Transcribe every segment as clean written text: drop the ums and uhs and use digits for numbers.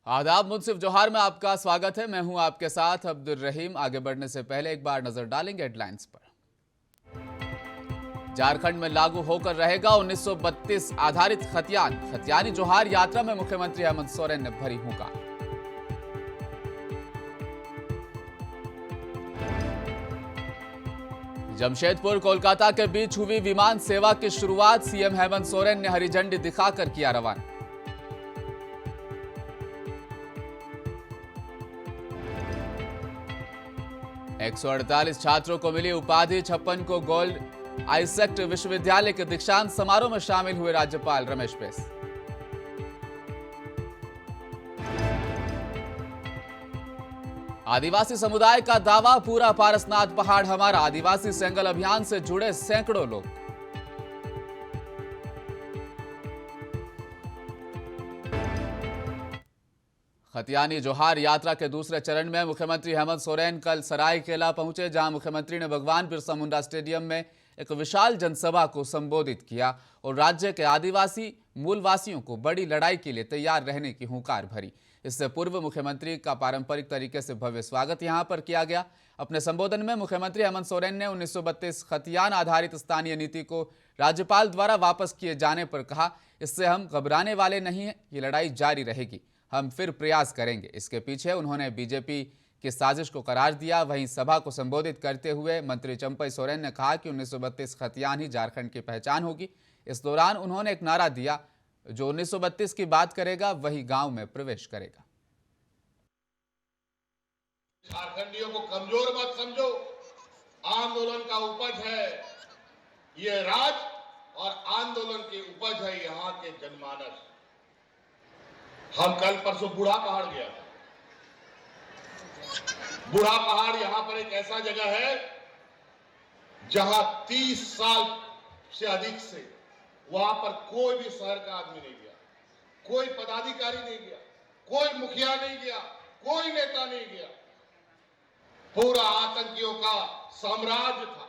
आदाब, मुनसिफ जोहार में आपका स्वागत है। मैं हूं आपके साथ अब्दुल रहीम। आगे बढ़ने से पहले एक बार नजर डालेंगे हेडलाइंस पर। झारखंड में लागू होकर रहेगा 1932 आधारित खतियान। खतियानी जोहार यात्रा में मुख्यमंत्री हेमंत सोरेन ने भरी हुंकार। जमशेदपुर कोलकाता के बीच हुई विमान सेवा की शुरुआत। सीएम हेमंत सोरेन ने हरी झंडी दिखाकर किया रवाना। एक 148 छात्रों को मिली उपाधि। 56 को गोल्ड आइसेक्ट विश्वविद्यालय के दीक्षांत समारोह में शामिल हुए राज्यपाल रमेश बैस। आदिवासी समुदाय का दावा, पूरा पारसनाथ पहाड़ हमारा। आदिवासी सेंगल अभियान से जुड़े सैकड़ों लोग। खतियानी जोहार यात्रा के दूसरे चरण में मुख्यमंत्री हेमंत सोरेन कल सरायकेला पहुंचे, जहां मुख्यमंत्री ने भगवान बिरसा मुंडा स्टेडियम में एक विशाल जनसभा को संबोधित किया और राज्य के आदिवासी मूलवासियों को बड़ी लड़ाई के लिए तैयार रहने की हुंकार भरी। इससे पूर्व मुख्यमंत्री का पारंपरिक तरीके से भव्य स्वागत यहां पर किया गया। अपने संबोधन में मुख्यमंत्री हेमंत सोरेन ने 1932 खतियान आधारित स्थानीय नीति को राज्यपाल द्वारा वापस किए जाने पर कहा, इससे हम घबराने वाले नहीं हैं, ये लड़ाई जारी रहेगी, हम फिर प्रयास करेंगे। इसके पीछे उन्होंने बीजेपी की साजिश को करार दिया। वहीं सभा को संबोधित करते हुए मंत्री चंपई सोरेन ने कहा कि 1932 खतियान ही झारखंड की पहचान होगी। इस दौरान उन्होंने एक नारा दिया, जो 1932 की बात करेगा वही गांव में प्रवेश करेगा। झारखंडियों को कमजोर मत समझो, आंदोलन का उपज है ये राज और आंदोलन की उपज है यहाँ के जनमानस। हम कल परसों बूढ़ा पहाड़ गया था। बूढ़ा पहाड़ यहां पर एक ऐसा जगह है जहां 30 साल से अधिक से वहां पर कोई भी शहर का आदमी नहीं गया, कोई पदाधिकारी नहीं गया, कोई मुखिया नहीं गया, कोई नेता नहीं गया। पूरा आतंकियों का साम्राज्य था।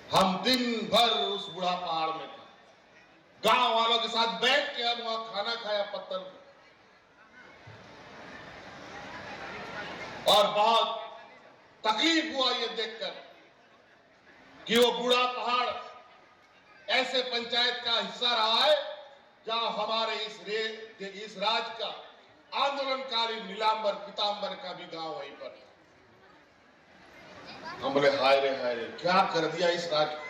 हम दिन भर उस बूढ़ा पहाड़ में थे, गांव वालों के साथ बैठ के हम वहां खाना खाया पत्थर में, और बहुत तकलीफ हुआ ये देखकर कि वो बूढ़ा पहाड़ ऐसे पंचायत का हिस्सा रहा है जहां हमारे इस राज्य का आंदोलनकारी नीलांबर पीतांबर का भी गांव वहीं पर है। हम बोले हाय रे क्या कर दिया इस राज्य को।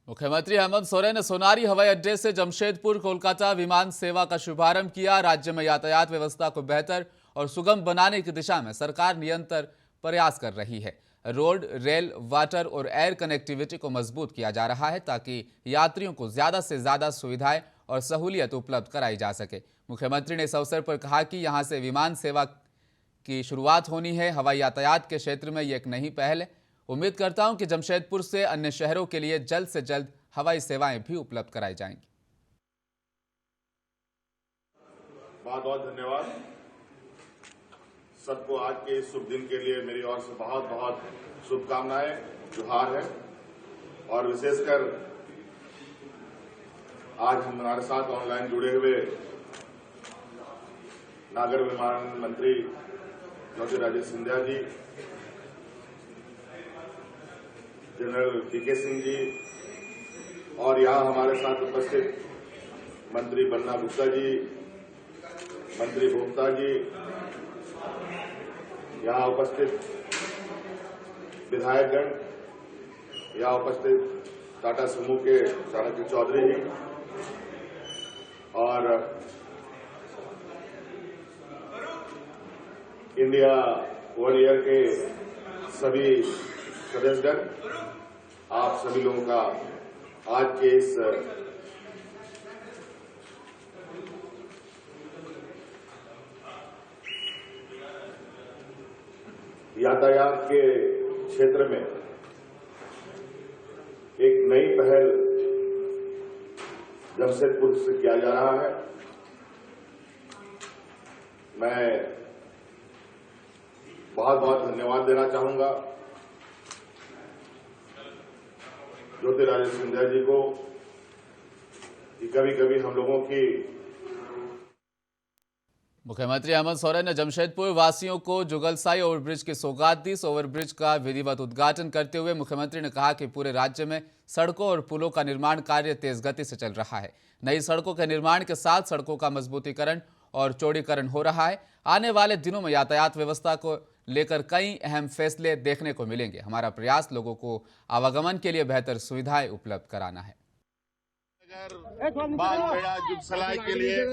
मुख्यमंत्री हेमंत सोरेन ने सोनारी हवाई अड्डे से जमशेदपुर कोलकाता विमान सेवा का शुभारंभ किया। राज्य में यातायात व्यवस्था को बेहतर और सुगम बनाने की दिशा में सरकार निरंतर प्रयास कर रही है। रोड, रेल, वाटर और एयर कनेक्टिविटी को मजबूत किया जा रहा है ताकि यात्रियों को ज्यादा से ज्यादा सुविधाएं और सहूलियत उपलब्ध कराई जा सके। मुख्यमंत्री ने इस अवसर पर कहा कि यहां से विमान सेवा की शुरुआत होनी है। हवाई यातायात के क्षेत्र में ये एक नई पहल है। उम्मीद करता हूं कि जमशेदपुर से अन्य शहरों के लिए जल्द से जल्द हवाई सेवाएं भी उपलब्ध कराई जाएंगी। बहुत बहुत धन्यवाद सबको। आज के इस शुभ दिन के लिए मेरी ओर से बहुत बहुत शुभकामनाएं, जोहार है। और विशेषकर आज हमारे साथ ऑनलाइन जुड़े हुए नागर विमानन मंत्री डॉक्टर राजेश सिंधिया जी, जनरल पीके सिंह जी, और यहां हमारे साथ उपस्थित मंत्री बन्ना गुप्ता जी, मंत्री भोक्ता जी, यहां उपस्थित विधायकगण, यहां उपस्थित टाटा समूह के चाणक्य चौधरी जी और इंडिया वर्ल्ड ईयर के सभी सदस्यगण, आप सभी लोगों का आज के इस यातायात के क्षेत्र में एक नई पहल जमशेदपुर से किया जा रहा है। मैं बहुत बहुत धन्यवाद देना चाहूंगा ज्योतिरादित्य सिंधिया जी को कि कभी कभी हम लोगों की मुख्यमंत्री हेमंत सोरेन ने जमशेदपुर वासियों को जुगलसाई ओवरब्रिज की सौगात दी। इस ओवरब्रिज का विधिवत उद्घाटन करते हुए मुख्यमंत्री ने कहा कि पूरे राज्य में सड़कों और पुलों का निर्माण कार्य तेज गति से चल रहा है। नई सड़कों के निर्माण के साथ सड़कों का मजबूतीकरण और चौड़ीकरण हो रहा है। आने वाले दिनों में यातायात व्यवस्था को लेकर कई अहम फैसले देखने को मिलेंगे। हमारा प्रयास लोगों को आवागमन के लिए बेहतर सुविधाएं उपलब्ध कराना है। बालखेड़ा जुगसलाई के लिए एक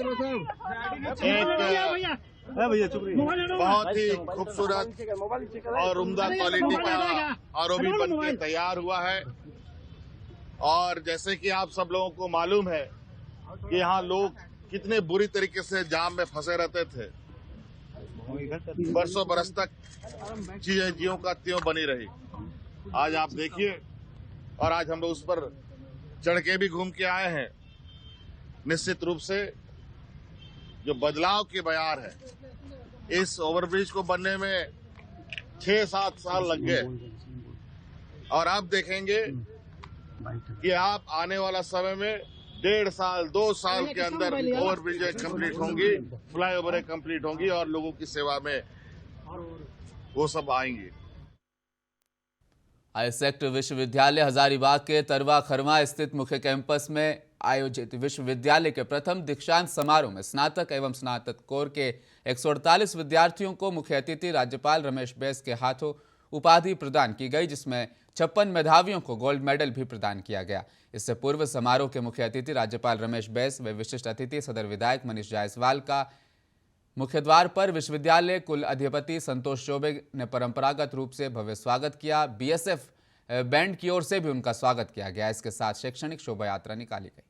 बहुत ही खूबसूरत और उम्दा क्वालिटी का आरओबी बन के तैयार हुआ है। और जैसे कि आप सब लोगों को मालूम है कि यहाँ लोग कितने बुरी तरीके से जाम में फंसे रहते थे, बरसों बरस तक चीजें ज्यों का त्यों बनी रही। आज आप देखिए, और आज हम लोग उस पर चढ़ के भी घूम के आए हैं। निश्चित रूप से जो बदलाव की बयार है, इस ओवरब्रिज को बनने में 6-7 साल लग गए और अब देखेंगे कि आप आने वाला समय में 1.5 साल 2 साल के अंदर ओवरब्रिजें कंप्लीट होंगी, फ्लाईओवरें कंप्लीट होंगी और लोगों की सेवा में वो सब आएंगी। आईसेक्ट विश्वविद्यालय हजारीबाग के तरवा खरमा स्थित मुख्य कैंपस में आयोजित विश्वविद्यालय के प्रथम दीक्षांत समारोह में स्नातक एवं स्नातकोत्तर के 148 विद्यार्थियों को मुख्य अतिथि राज्यपाल रमेश बैस के हाथों उपाधि प्रदान की गई, जिसमें 56 मेधावियों को गोल्ड मेडल भी प्रदान किया गया। इससे पूर्व समारोह के मुख्य अतिथि राज्यपाल रमेश बैस व विशिष्ट अतिथि सदर विधायक मनीष जायसवाल का मुख्य द्वार पर विश्वविद्यालय कुल अधिपति संतोष चौबे ने परंपरागत रूप से भव्य स्वागत किया। बीएसएफ बैंड की ओर से भी उनका स्वागत किया गया। इसके साथ शैक्षणिक शोभा यात्रा निकाली गई।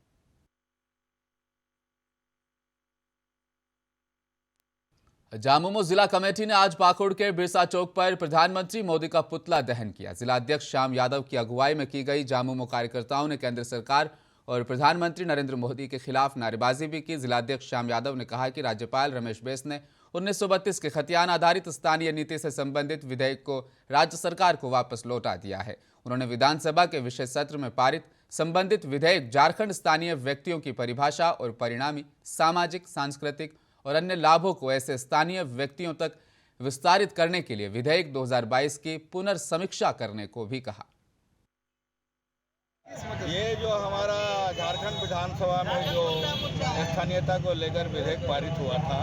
झामुमो जिला कमेटी ने आज पाकुड़ के बिरसा चौक पर प्रधानमंत्री मोदी का पुतला दहन किया। जिला अध्यक्ष श्याम यादव की अगुवाई में की गई झामुमो कार्यकर्ताओं ने केंद्र सरकार और प्रधानमंत्री नरेंद्र मोदी के खिलाफ नारेबाजी भी की। जिलाध्यक्ष श्याम यादव ने कहा कि राज्यपाल रमेश बैस ने 1932 के खतियान आधारित स्थानीय नीति से संबंधित विधेयक को राज्य सरकार को वापस लौटा दिया है। उन्होंने विधानसभा के विशेष सत्र में पारित संबंधित विधेयक झारखंड स्थानीय व्यक्तियों की परिभाषा और परिणामी सामाजिक, सांस्कृतिक और अन्य लाभों को ऐसे स्थानीय व्यक्तियों तक विस्तारित करने के लिए विधेयक 2022 की पुनर्समीक्षा करने को भी कहा। ये जो हमारा झारखंड विधानसभा में जो स्थानीयता को लेकर विधेयक पारित हुआ था,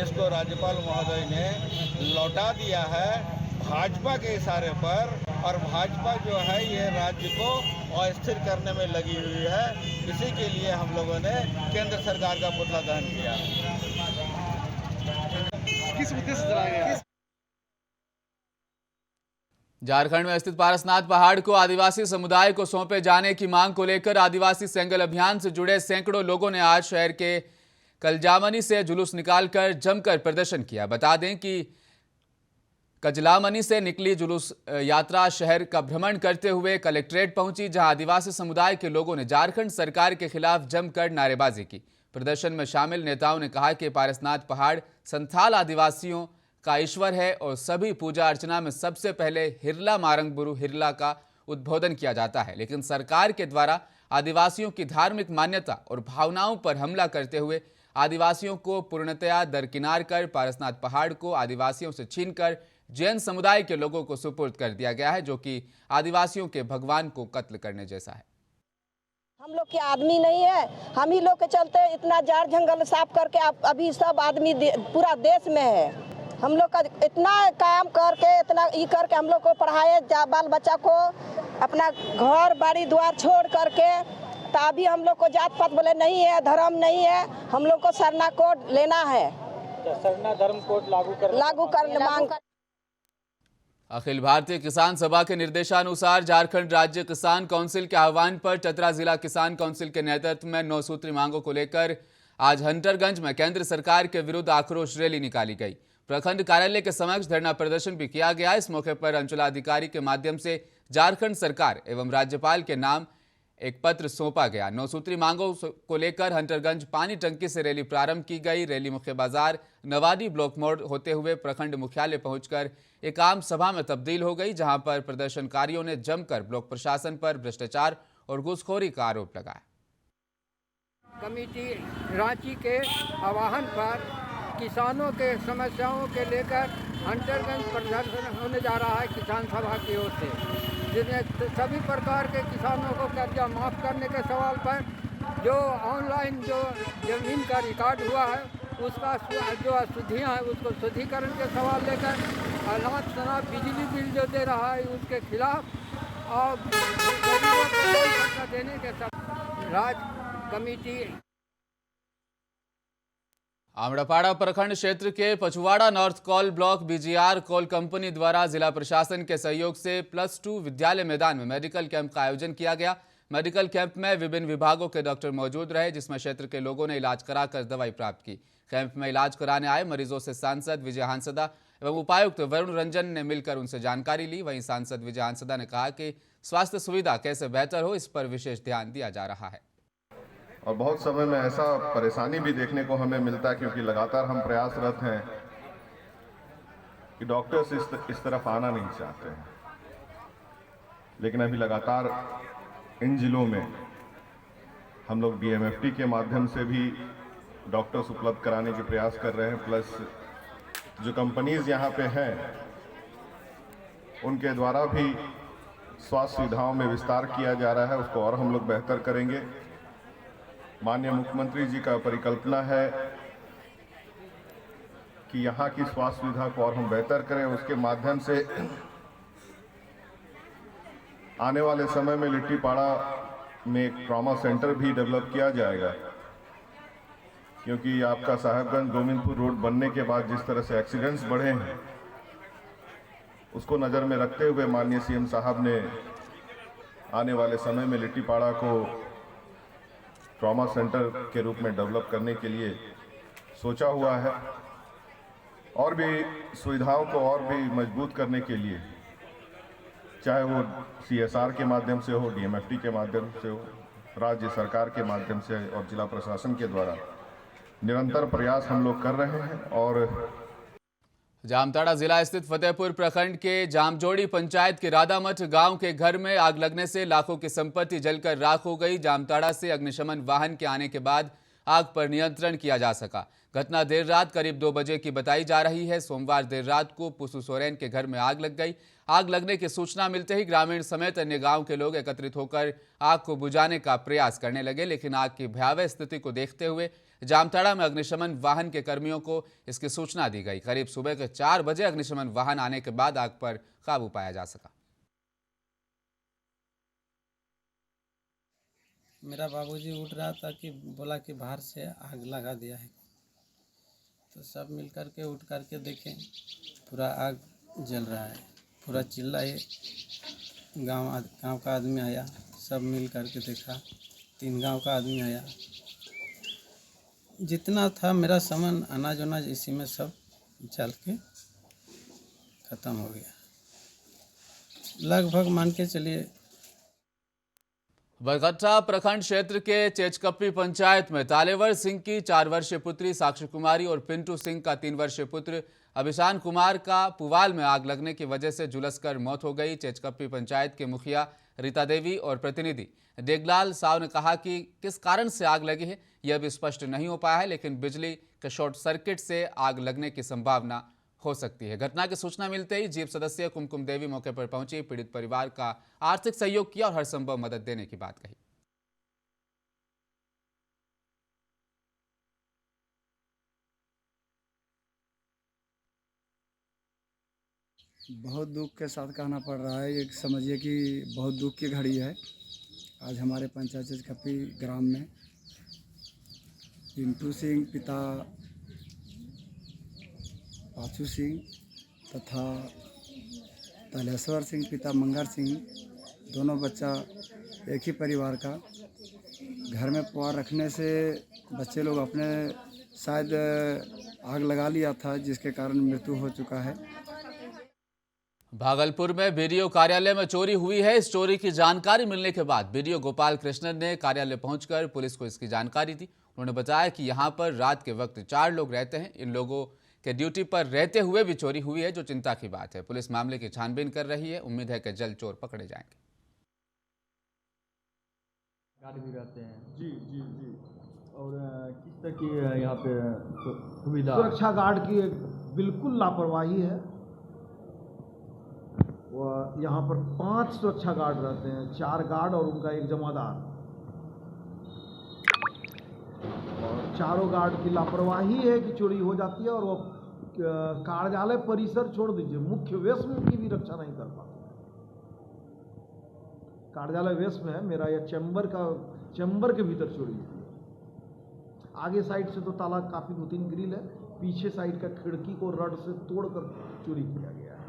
इसको राज्यपाल महोदय ने लौटा दिया है भाजपा के इशारे पर। और भाजपा जो है ये राज्य को अस्थिर करने में लगी हुई है। इसी के लिए हम लोगों ने केंद्र सरकार का पुतला दहन किया। किस उद्देश्य से जलाया गया? झारखंड में स्थित पारसनाथ पहाड़ को आदिवासी समुदाय को सौंपे जाने की मांग को लेकर आदिवासी सेंगल अभियान से जुड़े सैकड़ों लोगों ने आज शहर के कलजामनी से जुलूस निकालकर जमकर प्रदर्शन किया। बता दें कि कजलामनी से निकली जुलूस यात्रा शहर का भ्रमण करते हुए कलेक्ट्रेट पहुंची, जहां आदिवासी समुदाय के लोगों ने झारखंड सरकार के खिलाफ जमकर नारेबाजी की। प्रदर्शन में शामिल नेताओं ने कहा कि पारसनाथ पहाड़ संथाल आदिवासियों का ईश्वर है और सभी पूजा अर्चना में सबसे पहले हिरला मारंगबुरु हिरला का उद्बोधन किया जाता है। लेकिन सरकार के द्वारा आदिवासियों की धार्मिक मान्यता और भावनाओं पर हमला करते हुए आदिवासियों को पूर्णतया दरकिनार कर पारसनाथ पहाड़ को आदिवासियों से छीनकर जैन समुदाय के लोगों को सुपुर्द कर दिया गया है, जो कि आदिवासियों के भगवान को कत्ल करने जैसा है। हम लोग के आदमी नहीं है, हम ही लोग के चलते इतना जाड़ जंगल साफ करके अभी सब आदमी पूरा देश में है। हम लोग का इतना काम करके इतना ये करके हम लोग को पढ़ाए, बाल बच्चा को अपना घर बाड़ी द्वार छोड़ करके, तो अभी हम लोग को जात पात बोले नहीं है, धर्म नहीं है, हम लोग को सरना कोड लेना है। सरना धर्म कोड लागू कर मांग कर। अखिल भारतीय किसान सभा के निर्देशानुसार झारखंड राज्य किसान काउंसिल के आह्वान पर चतरा जिला किसान काउंसिल के नेतृत्व में 9 सूत्री मांगों को लेकर आज हंटरगंज में केंद्र सरकार के विरुद्ध आक्रोश रैली निकाली गई। प्रखंड कार्यालय के समक्ष धरना प्रदर्शन भी किया गया। इस मौके पर अंचलाधिकारी के माध्यम से झारखंड सरकार एवं राज्यपाल के नाम एक पत्र सौंपा गया। 9 सूत्री मांगों को लेकर हंटरगंज पानी टंकी से रैली प्रारंभ की गई। रैली मुख्य बाजार नवाडी ब्लॉक मोड़ होते हुए प्रखंड मुख्यालय पहुंचकर एक आम सभा में तब्दील हो गई, जहां पर प्रदर्शनकारियों ने जमकर ब्लॉक प्रशासन पर भ्रष्टाचार और घूसखोरी का आरोप लगाया। कमेटी रांची के आह्वान पर किसानों के समस्याओं के लेकर हंटरगंज प्रदर्शन होने जा रहा है किसान सभा की ओर से, जिसमें सभी प्रकार के किसानों को कर्जा माफ़ करने के सवाल पर जो ऑनलाइन जो जमीन का रिकॉर्ड हुआ है उसका जो अशुद्धियाँ हैं उसको शुद्धिकरण के सवाल लेकर, अनाज शराब बिजली बिल जो दे रहा है उसके खिलाफ और गरीबों को कोई पैसा देने के सब राज्य कमेटी। आमड़ापाड़ा प्रखंड क्षेत्र के Pachwara north coal block BGR coal company द्वारा जिला प्रशासन के सहयोग से +2 विद्यालय मैदान में मेडिकल कैंप का आयोजन किया गया। मेडिकल कैंप में विभिन्न विभागों के डॉक्टर मौजूद रहे, जिसमें क्षेत्र के लोगों ने इलाज कराकर दवाई प्राप्त की। कैंप में इलाज कराने आए मरीजों से सांसद विजय हांसदा एवं उपायुक्त वरुण रंजन ने मिलकर उनसे जानकारी ली। वहीं सांसद विजय हांसदा ने कहा कि स्वास्थ्य सुविधा कैसे बेहतर हो, इस पर विशेष ध्यान दिया जा रहा है। और बहुत समय में ऐसा परेशानी भी देखने को हमें मिलता है, क्योंकि लगातार हम प्रयासरत हैं कि डॉक्टर्स इस तरफ आना नहीं चाहते हैं, लेकिन अभी लगातार इन जिलों में हम लोग DMFT के माध्यम से भी डॉक्टर्स उपलब्ध कराने के प्रयास कर रहे हैं। प्लस जो कंपनीज यहाँ पे हैं उनके द्वारा भी स्वास्थ्य सुविधाओं में विस्तार किया जा रहा है, उसको और हम लोग बेहतर करेंगे। माननीय मुख्यमंत्री जी का परिकल्पना है कि यहाँ की स्वास्थ्य सुविधा को और हम बेहतर करें, उसके माध्यम से आने वाले समय में लिट्टीपाड़ा में एक ट्रॉमा सेंटर भी डेवलप किया जाएगा, क्योंकि आपका साहेबगंज गोविंदपुर रोड बनने के बाद जिस तरह से एक्सीडेंट्स बढ़े हैं उसको नज़र में रखते हुए माननीय CM साहब ने आने वाले समय में लिट्टीपाड़ा को ट्रॉमा सेंटर के रूप में डेवलप करने के लिए सोचा हुआ है। और भी सुविधाओं को और भी मजबूत करने के लिए, चाहे वो CSR के माध्यम से हो, DMFT के माध्यम से हो, राज्य सरकार के माध्यम से और जिला प्रशासन के द्वारा निरंतर प्रयास हम लोग कर रहे हैं। और जामताड़ा जिला स्थित फतेहपुर प्रखंड के जामजोड़ी पंचायत के राधामठ गांव के घर में आग लगने से लाखों की संपत्ति जलकर राख हो गई। जामताड़ा से अग्निशमन वाहन के आने के बाद आग पर नियंत्रण किया जा सका। घटना देर रात करीब 2 बजे की बताई जा रही है। सोमवार देर रात को पुसू सोरेन के घर में आग लग गई। आग लगने की सूचना मिलते ही ग्रामीण समेत अन्य गांव के लोग एकत्रित होकर आग को बुझाने का प्रयास करने लगे, लेकिन आग की भयावह स्थिति को देखते हुए जामताड़ा में अग्निशमन वाहन के कर्मियों को इसकी सूचना दी गई। करीब सुबह के 4 बजे अग्निशमन वाहन आने के बाद आग पर काबू पाया जा सका। मेरा बाबूजी उठ रहा था कि बोला कि बाहर से आग लगा दिया है, तो सब मिल कर के उठ कर के देखें पूरा आग जल रहा है, पूरा चिल्लाए। गांव का आदमी आया, सब मिल कर के देखा, 3 गांव का आदमी आया। जितना था मेरा सामान अनाज वनाज इसी में सब जल के ख़त्म हो गया। लगभग मान के चलिए। बरकट्टा प्रखंड क्षेत्र के चेचकप्पी पंचायत में तालेवर सिंह की 4 वर्षीय पुत्री साक्षी कुमारी और पिंटू सिंह का 3 वर्षीय पुत्र अभिशान कुमार का पुवाल में आग लगने की वजह से झुलसकर मौत हो गई। चेचकप्पी पंचायत के मुखिया रीता देवी और प्रतिनिधि डेगलाल साव ने कहा कि किस कारण से आग लगी है यह भी स्पष्ट नहीं हो पाया है, लेकिन बिजली के शॉर्ट सर्किट से आग लगने की संभावना हो सकती है। घटना की सूचना मिलते ही जीप सदस्य कुमकुम देवी मौके पर पहुंची, पीड़ित परिवार का आर्थिक सहयोग किया और हर संभव मदद देने की बात कही। बहुत दुख के साथ कहना पड़ रहा है, एक समझिए कि बहुत दुख की घड़ी है। आज हमारे पंचायत चेचकप्पी ग्राम में पिंटू सिंह पिता पाचू सिंह तथा तलेश्वर सिंह पिता मंगर सिंह, दोनों बच्चा एक ही परिवार का, घर में पुआल रखने से बच्चे लोग अपने शायद आग लगा लिया था, जिसके कारण मृत्यु हो चुका है। भागलपुर में बीडीओ कार्यालय में चोरी हुई है। इस चोरी की जानकारी मिलने के बाद बीडीओ गोपाल कृष्णन ने कार्यालय पहुंचकर पुलिस को इसकी जानकारी दी। उन्होंने बताया कि यहां पर रात के वक्त 4 लोग रहते हैं। इन लोगों के ड्यूटी पर रहते हुए भी चोरी हुई है, जो चिंता की बात है। पुलिस मामले की छानबीन कर रही है। उम्मीद है कि जल्द चोर पकड़े जाएंगे। गार्ड भी रहते हैं जी जी जी। और किस तरह की यहाँ पे सुविधा? सुरक्षा गार्ड की बिल्कुल लापरवाही है। यहाँ पर 5 सुरक्षा गार्ड रहते हैं, 4 गार्ड और उनका एक जमादार, और चारों गार्ड की लापरवाही है कि चोरी हो जाती है। और वो कार्यालय परिसर छोड़ दीजिए, मुख्य वेश में की भी रक्षा नहीं कर पाते। कार्यालय वेश में है मेरा, यह चैम्बर के भीतर चोरी हुई है। आगे साइड से तो ताला काफी 2-3 ग्रिल है, पीछे साइड का खिड़की को रड से तोड़कर चोरी किया गया है।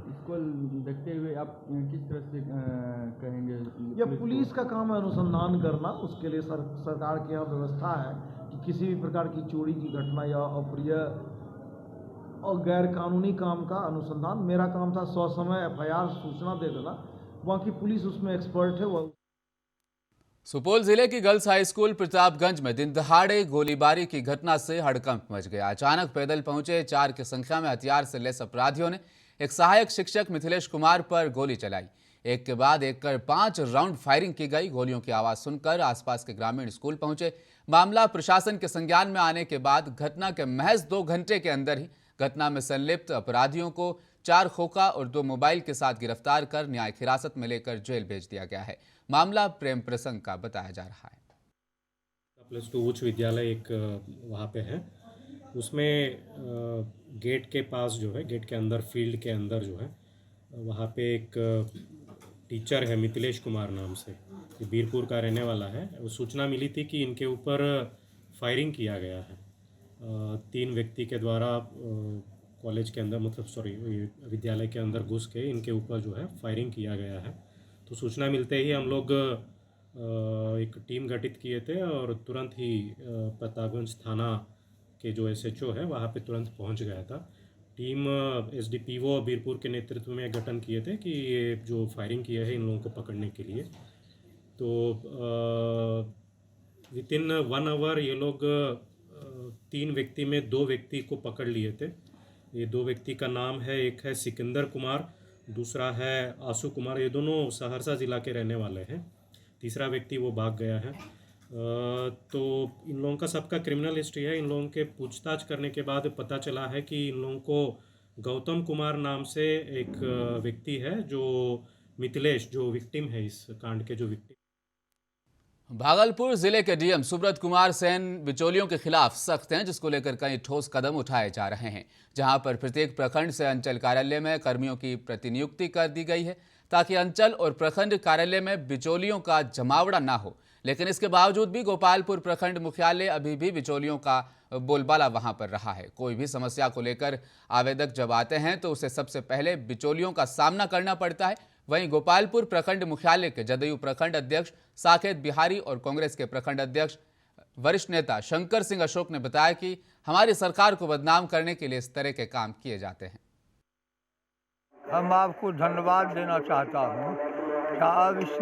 इसको देखते हुए आप किस तरह से कहेंगे? यह पुलिस का काम है अनुसंधान करना। उसके लिए सरकार की यहाँ व्यवस्था है कि किसी भी प्रकार की चोरी की घटना या अप्रिय और गैर कानूनी काम का अनुसंधान, मेरा काम था ससमय FIR सूचना दे देना। वहाँ की पुलिस उसमें एक्सपर्ट है। वह सुपौल जिले की गर्ल्स हाई स्कूल प्रतापगंज में दिन दहाड़े गोलीबारी की घटना से हड़कंप मच गया। अचानक पैदल पहुंचे 4 की संख्या में हथियार से लैस अपराधियों ने एक सहायक शिक्षक मिथिलेश कुमार पर गोली चलाई। एक के बाद एक कर 5 राउंड फायरिंग की गई। गोलियों की आवाज सुनकर आसपास के ग्रामीण स्कूल पहुंचे। मामला प्रशासन के संज्ञान में आने के बाद घटना के महज 2 घंटे के अंदर ही घटना में संलिप्त अपराधियों को 4 खोखा और 2 मोबाइल के साथ गिरफ्तार कर न्यायिक हिरासत में लेकर जेल भेज दिया गया है। मामला प्रेम प्रसंग का बताया जा रहा है। +2 उच्च विद्यालय एक वहाँ पे है, उसमें गेट के पास जो है, गेट के अंदर फील्ड के अंदर जो है, वहाँ पे एक टीचर है मिथिलेश कुमार नाम से, ये बीरपुर का रहने वाला है। वो सूचना मिली थी कि इनके ऊपर फायरिंग किया गया है। 3 व्यक्ति के द्वारा कॉलेज के अंदर, मतलब विद्यालय के अंदर घुस के इनके ऊपर जो है फायरिंग किया गया है। तो सूचना मिलते ही हम लोग एक टीम गठित किए थे और तुरंत ही प्रतापगंज थाना के जो SHO है वहाँ पे तुरंत पहुँच गया था। टीम SDPO बीरपुर के नेतृत्व में गठन किए थे कि ये जो फायरिंग किए हैं इन लोगों को पकड़ने के लिए। तो विदिन 1 आवर ये लोग 3 व्यक्ति में 2 व्यक्ति को पकड़ लिए थे। ये 2 व्यक्ति का नाम है, एक है सिकंदर कुमार, दूसरा है आशु कुमार। ये दोनों सहरसा ज़िला के रहने वाले हैं। तीसरा व्यक्ति वो भाग गया है। तो इन लोगों का सबका क्रिमिनल हिस्ट्री है। इन लोगों के पूछताछ करने के बाद पता चला है कि इन लोगों को गौतम कुमार नाम से एक व्यक्ति है, जो मिथिलेश, जो विक्टिम है इस कांड के, जो विक्टिम। भागलपुर जिले के डीएम सुब्रत कुमार सेन बिचौलियों के खिलाफ सख्त हैं, जिसको लेकर कई ठोस कदम उठाए जा रहे हैं। जहां पर प्रत्येक प्रखंड से अंचल कार्यालय में कर्मियों की प्रतिनियुक्ति कर दी गई है, ताकि अंचल और प्रखंड कार्यालय में बिचौलियों का जमावड़ा ना हो। लेकिन इसके बावजूद भी गोपालपुर प्रखंड मुख्यालय अभी भी बिचौलियों का बोलबाला वहां पर रहा है। कोई भी समस्या को लेकर आवेदक जब आते हैं तो उसे सबसे पहले बिचौलियों का सामना करना पड़ता है। वहीं गोपालपुर प्रखंड मुख्यालय के जदयू प्रखंड अध्यक्ष साकेत बिहारी और कांग्रेस के प्रखंड अध्यक्ष वरिष्ठ नेता शंकर सिंह अशोक ने बताया कि हमारी सरकार को बदनाम करने के लिए इस तरह के काम किए जाते हैं। हम आपको धन्यवाद देना चाहता हूँ कि आप इस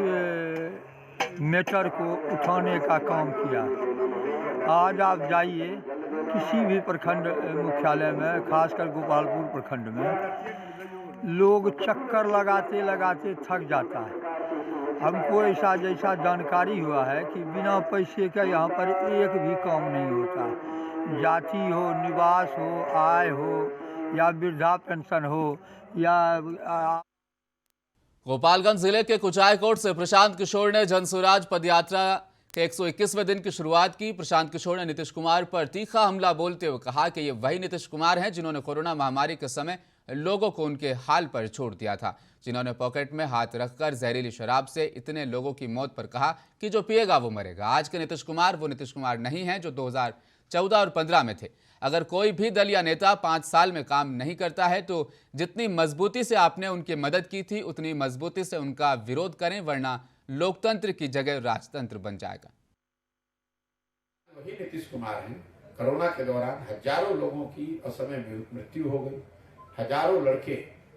मैटर को उठाने का काम किया। आज आप जाइए किसी भी प्रखंड मुख्यालय में, खासकर गोपालपुर प्रखंड में, लोग चक्कर लगाते लगाते थक जाता है। हमको ऐसा जैसा जानकारी हुआ है कि बिना पैसे का यहाँ पर एक भी काम नहीं होता। जाति हो, निवास हो, आय हो, या वृद्धा पेंशन हो, या गोपालगंज जिले के कुचायकोट से प्रशांत किशोर ने जनसुराज पदयात्रा के 121वें दिन की शुरुआत की। प्रशांत किशोर ने नीतीश कुमार पर तीखा हमला बोलते हुए कहा कि ये वही नीतीश कुमार हैं जिन्होंने कोरोना महामारी के समय लोगों को उनके हाल पर छोड़ दिया था, जिन्होंने पॉकेट में हाथ रखकर जहरीली शराब से इतने लोगों की मौत पर कहा कि जो पिएगा वो मरेगा। आज के नीतीश कुमार वो नीतीश कुमार नहीं हैं जो 2014 और 15 में थे। अगर कोई भी दल या नेता 5 साल में काम नहीं करता है तो जितनी मजबूती से आपने उनकी मदद की थी उतनी मजबूती से उनका विरोध करें, वरना लोकतंत्र की जगह राजतंत्र बन जाएगा। वही नीतीश कुमार हैं। कोरोना के दौरान हजारों लोगों की असमय मृत्यु हो गई, हजारों लड़के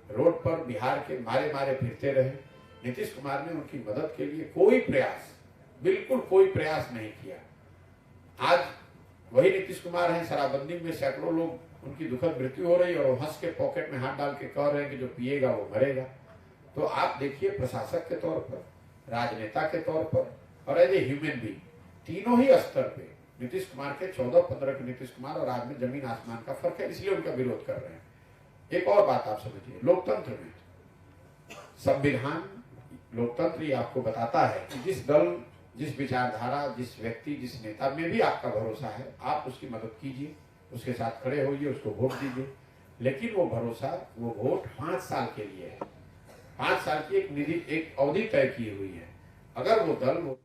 रोड पर बिहार के मारे मारे फिरते रहे। नीतीश कुमार ने उनकी मदद के लिए कोई प्रयास, बिल्कुल कोई प्रयास नहीं किया। आज वही नीतीश कुमार हैं, शराबबंदी में सैकड़ों लोग उनकी दुखद मृत्यु हो रही है और वो हंस के पॉकेट में हाथ डाल के कह रहे हैं कि जो पिएगा वो मरेगा। तो आप देखिए, प्रशासक के तौर पर, राजनेता के तौर पर और एज ए ह्यूमन बीइंग, तीनों ही स्तर पे नीतीश कुमार के 14-15 के नीतीश कुमार और आज में जमीन आसमान का फर्क है, इसलिए उनका विरोध कर रहे हैं। एक और बात आप समझिए, लोकतंत्र में संविधान, लोकतंत्र ये आपको बताता है कि जिस दल, जिस विचारधारा, जिस व्यक्ति, जिस नेता में भी आपका भरोसा है, आप उसकी मदद कीजिए, उसके साथ खड़े होइए, उसको वोट दीजिए। लेकिन वो भरोसा, वो वोट 5 साल के लिए है। 5 साल की एक अवधि तय की हुई है। अगर वो दल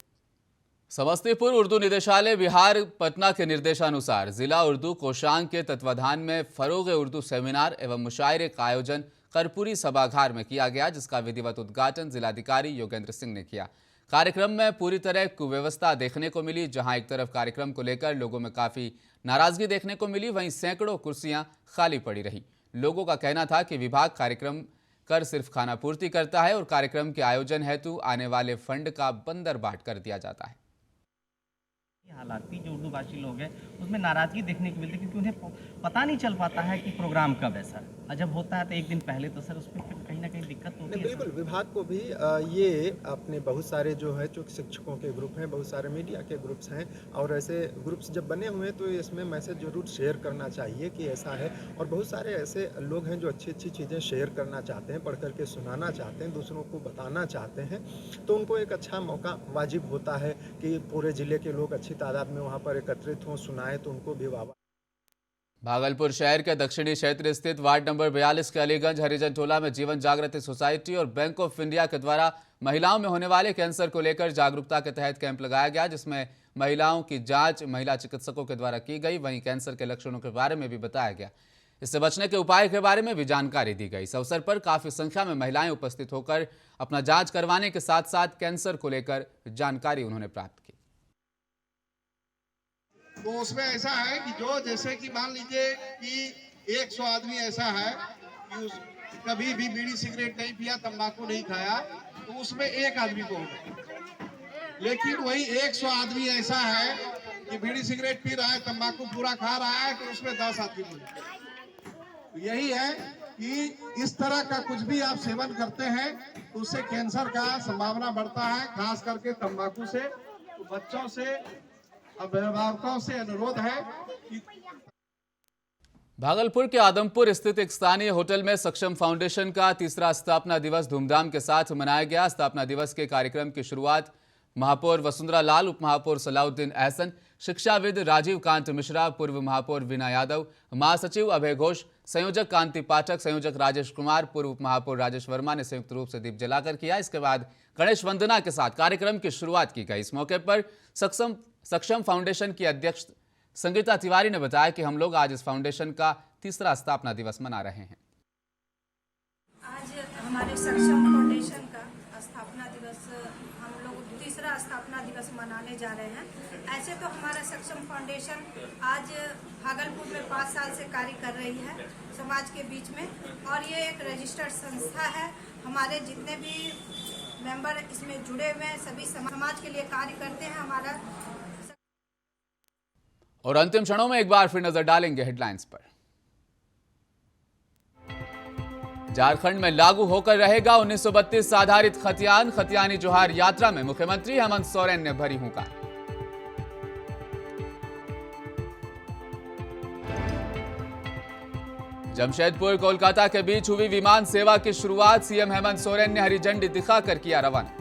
समस्तीपुर उर्दू निदेशालय बिहार पटना के निर्देशानुसार जिला उर्दू कोषांग के तत्वाधान में फरोग उर्दू सेमिनार एवं मुशायरे का आयोजन कर्पूरी सभागार में किया गया, जिसका विधिवत उद्घाटन जिलाधिकारी योगेंद्र सिंह ने किया। कार्यक्रम में पूरी तरह कुव्यवस्था देखने को मिली। जहां एक तरफ कार्यक्रम को लेकर लोगों में काफी नाराजगी देखने को मिली, वहीं सैकड़ों कुर्सियां खाली पड़ी रही। लोगों का कहना था कि विभाग कार्यक्रम कर सिर्फ खाना पूर्ति करता है और कार्यक्रम के आयोजन हेतु आने वाले फंड का बंदरबाट कर दिया जाता है। हालांकि जो उर्दू भाषी लोग हैं उसमें नाराजगी देखने को मिलती है, क्योंकि उन्हें पता नहीं चल पाता है कि प्रोग्राम कब है सर। और जब होता है तो एक दिन पहले, तो सर उसमें कहीं ना कहीं दिक्कत होती है। बिल्कुल, विभाग को भी ये अपने बहुत सारे जो है जो शिक्षकों के ग्रुप हैं, बहुत सारे मीडिया के ग्रुप्स हैं, और ऐसे ग्रुप्स जब बने हुए हैं तो इसमें मैसेज जरूर शेयर करना चाहिए कि ऐसा है। और बहुत सारे ऐसे लोग हैं जो अच्छी अच्छी चीज़ें शेयर करना चाहते हैं, पढ़ करके सुनाना चाहते हैं, दूसरों को बताना चाहते हैं, तो उनको एक अच्छा मौका वाजिब होता है कि पूरे ज़िले के लोग अच्छी तादाद में वहाँ पर एकत्रित हों, सुनाएं, तो उनको भी वाह। भागलपुर शहर के दक्षिणी क्षेत्र स्थित वार्ड नंबर 42 के अलीगंज हरिजन टोला में जीवन जागृति सोसाइटी और बैंक ऑफ इंडिया के द्वारा महिलाओं में होने वाले कैंसर को लेकर जागरूकता के तहत कैंप लगाया गया, जिसमें महिलाओं की जांच महिला चिकित्सकों के द्वारा की गई। वहीं कैंसर के लक्षणों के बारे में भी बताया गया। इससे बचने के उपाय के बारे में भी जानकारी दी गई। इस अवसर पर काफी संख्या में महिलाएं उपस्थित होकर अपना जांच करवाने के साथ साथ कैंसर को लेकर जानकारी उन्होंने प्राप्त की। तो उसमें ऐसा है कि जो जैसे कि मान लीजिए कि 100 आदमी ऐसा है कि कभी भी बीड़ी सिगरेट नहीं पिया, तंबाकू नहीं खाया, तो उसमें 1 आदमी को होगा। लेकिन वही 100 आदमी ऐसा है कि बीड़ी सिगरेट पी रहा है, तंबाकू पूरा खा रहा है, तो उसमें 10 आदमी को। तो यही है कि इस तरह का कुछ भी आप सेवन करते हैं तो उससे कैंसर का संभावना बढ़ता है, खास करके तंबाकू से। तो बच्चों से, अभिभावकों से अनुरोध है कि भागलपुर के आदमपुर स्थित एक स्थानीय होटल में सक्षम फाउंडेशन का 3रा स्थापना दिवस धूमधाम के साथ मनाया गया। स्थापना दिवस के कार्यक्रम की शुरुआत महापौर वसुंधरा लाल, उप महापौर सलाउद्दीन एहसन, शिक्षाविद राजीव कांत मिश्रा, पूर्व महापौर वीना यादव, महासचिव अभय घोष, संयोजक कांति पाठक, संयोजक राजेश कुमार, पूर्व उप महापौर राजेश वर्मा ने संयुक्त रूप से दीप जलाकर किया। इसके बाद गणेश वंदना के साथ कार्यक्रम की शुरुआत की गई। इस मौके पर सक्षम फाउंडेशन की अध्यक्ष संगीता तिवारी ने बताया कि हम लोग आज इस फाउंडेशन का 3रा स्थापना दिवस मना रहे हैं। आज हमारे सक्षम फाउंडेशन का स्थापना दिवस, हम लोग 3रा स्थापना दिवस मनाने जा रहे हैं। ऐसे तो हमारा सक्षम फाउंडेशन आज भागलपुर में 5 साल से कार्य कर रही है समाज के बीच में, और ये एक रजिस्टर्ड संस्था है। हमारे जितने भी मेंबर इसमें जुड़े हुए हैं सभी समाज के लिए कार्य करते हैं। हमारा और अंतिम क्षणों में एक बार फिर नजर डालेंगे हेडलाइंस पर। झारखंड में लागू होकर रहेगा 1932 आधारित खतियान, खतियानी जोहार यात्रा में मुख्यमंत्री हेमंत सोरेन ने भरी हुंकार। जमशेदपुर कोलकाता के बीच हुई विमान सेवा की शुरुआत, सीएम हेमंत सोरेन ने हरी झंडी दिखाकर किया रवाना।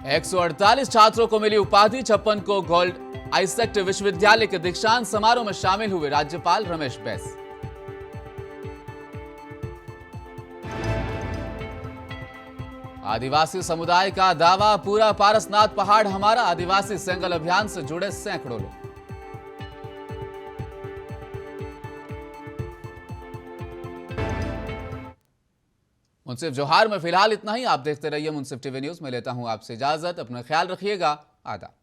एक 148 छात्रों को मिली उपाधि, 56 को गोल्ड। आइसेक्ट विश्वविद्यालय के दीक्षांत समारोह में शामिल हुए राज्यपाल रमेश बैस। आदिवासी समुदाय का दावा, पूरा पारसनाथ पहाड़ हमारा। आदिवासी सेंगल अभियान से जुड़े सैकड़ों लोग। मुंसिफ जोहार में फिलहाल इतना ही। आप देखते रहिए मुंसिफ टीवी न्यूज। मैं लेता हूं आपसे इजाजत। अपना ख्याल रखिएगा। आदाब।